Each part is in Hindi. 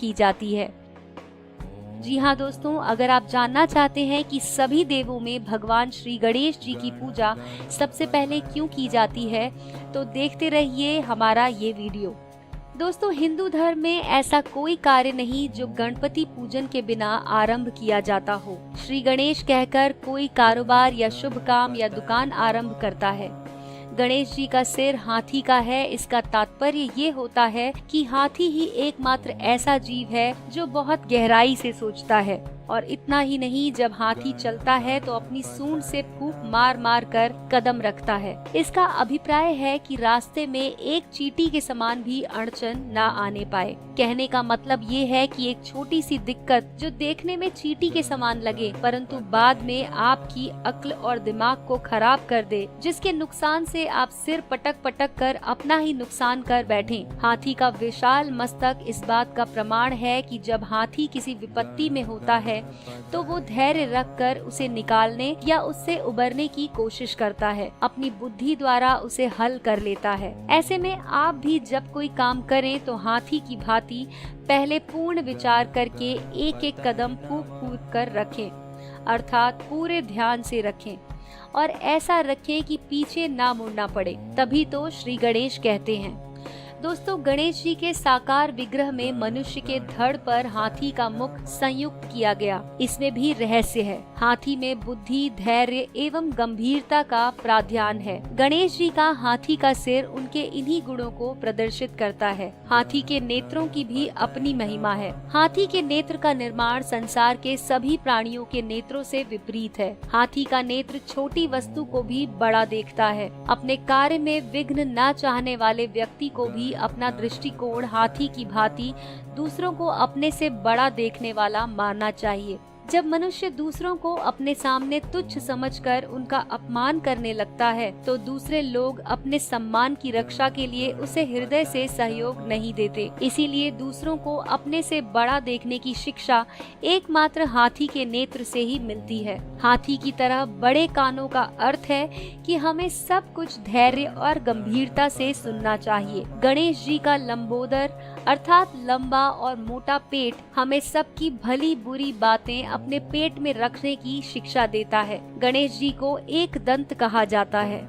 की जाती है। जी हाँ दोस्तों, अगर आप जानना चाहते हैं कि सभी देवों में भगवान श्री गणेश जी की पूजा सबसे पहले क्यों की जाती है, तो देखते रहिए हमारा ये वीडियो। दोस्तों, हिंदू धर्म में ऐसा कोई कार्य नहीं जो गणपति पूजन के बिना आरंभ किया जाता हो। श्री गणेश कहकर कोई कारोबार या शुभ काम या दुकान आरंभ करता है। गणेश जी का सिर हाथी का है, इसका तात्पर्य ये होता है कि हाथी ही एकमात्र ऐसा जीव है जो बहुत गहराई से सोचता है। और इतना ही नहीं, जब हाथी चलता है तो अपनी सूंड से फूंक मार मार कर कदम रखता है। इसका अभिप्राय है कि रास्ते में एक चींटी के समान भी अड़चन ना आने पाए। कहने का मतलब ये है कि एक छोटी सी दिक्कत जो देखने में चींटी के समान लगे, परंतु बाद में आपकी अक्ल और दिमाग को खराब कर दे, जिसके नुकसान से आप सिर पटक पटक कर अपना ही नुकसान कर बैठे। हाथी का विशाल मस्तक इस बात का प्रमाण है कि जब हाथी किसी विपत्ति में होता है तो वो धैर्य रखकर उसे निकालने या उससे उबरने की कोशिश करता है, अपनी बुद्धि द्वारा उसे हल कर लेता है। ऐसे में आप भी जब कोई काम करें तो हाथी की भांति पहले पूर्ण विचार करके एक एक कदम फूंक फूंक कर रखें, अर्थात पूरे ध्यान से रखें और ऐसा रखें कि पीछे ना मुड़ना पड़े। तभी तो श्री गणेश कहते हैं। दोस्तों, गणेश जी के साकार विग्रह में मनुष्य के धड़ पर हाथी का मुख संयुक्त किया गया। इसमें भी रहस्य है। हाथी में बुद्धि, धैर्य एवं गंभीरता का प्राध्यान है। गणेश जी का हाथी का सिर उनके इन्हीं गुणों को प्रदर्शित करता है। हाथी के नेत्रों की भी अपनी महिमा है। हाथी के नेत्र का निर्माण संसार के सभी प्राणियों के नेत्रों से विपरीत है। हाथी का नेत्र छोटी वस्तु को भी बड़ा देखता है। अपने कार्य में विघ्न न चाहने वाले व्यक्ति को भी अपना दृष्टिकोण हाथी की भांति दूसरों को अपने से बड़ा देखने वाला मानना चाहिए। जब मनुष्य दूसरों को अपने सामने तुच्छ समझकर उनका अपमान करने लगता है तो दूसरे लोग अपने सम्मान की रक्षा के लिए उसे हृदय से सहयोग नहीं देते। इसीलिए दूसरों को अपने से बड़ा देखने की शिक्षा एकमात्र हाथी के नेत्र से ही मिलती है। हाथी की तरह बड़े कानों का अर्थ है कि हमें सब कुछ धैर्य और गंभीरता से सुनना चाहिए। गणेश जी का लंबोदर अर्थात लंबा और मोटा पेट हमें सबकी भली बुरी बातें अपने पेट में रखने की शिक्षा देता है। गणेश जी को एक दंत कहा जाता है।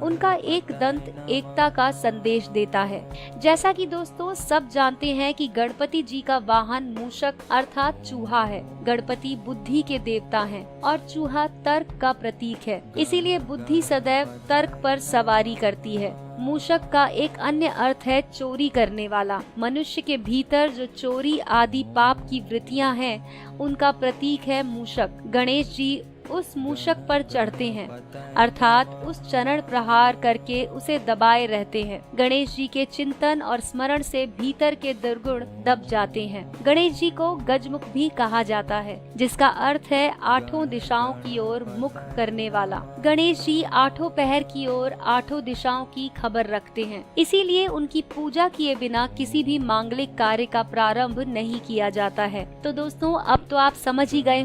उनका एक दंत एकता का संदेश देता है। जैसा कि दोस्तों सब जानते हैं कि गणपति जी का वाहन मूषक अर्थात चूहा है। गणपति बुद्धि के देवता हैं और चूहा तर्क का प्रतीक है। इसीलिए बुद्धि सदैव तर्क पर सवारी करती है। मूषक का एक अन्य अर्थ है चोरी करने वाला। मनुष्य के भीतर जो चोरी आदि पाप की वृत्तियां हैं, उनका प्रतीक है मूषक। गणेश जी उस मूषक पर चढ़ते हैं, अर्थात उस चरण प्रहार करके उसे दबाए रहते हैं। गणेश जी के चिंतन और स्मरण से भीतर के दुर्गुण दब जाते हैं। गणेश जी को गजमुख भी कहा जाता है, जिसका अर्थ है आठों दिशाओं की ओर मुख करने वाला। गणेश जी आठों पहर की ओर आठों दिशाओं की खबर रखते हैं। इसीलिए उनकी पूजा किए बिना किसी भी मांगलिक कार्य का प्रारंभ नहीं किया जाता है। तो दोस्तों, अब तो आप समझ ही गए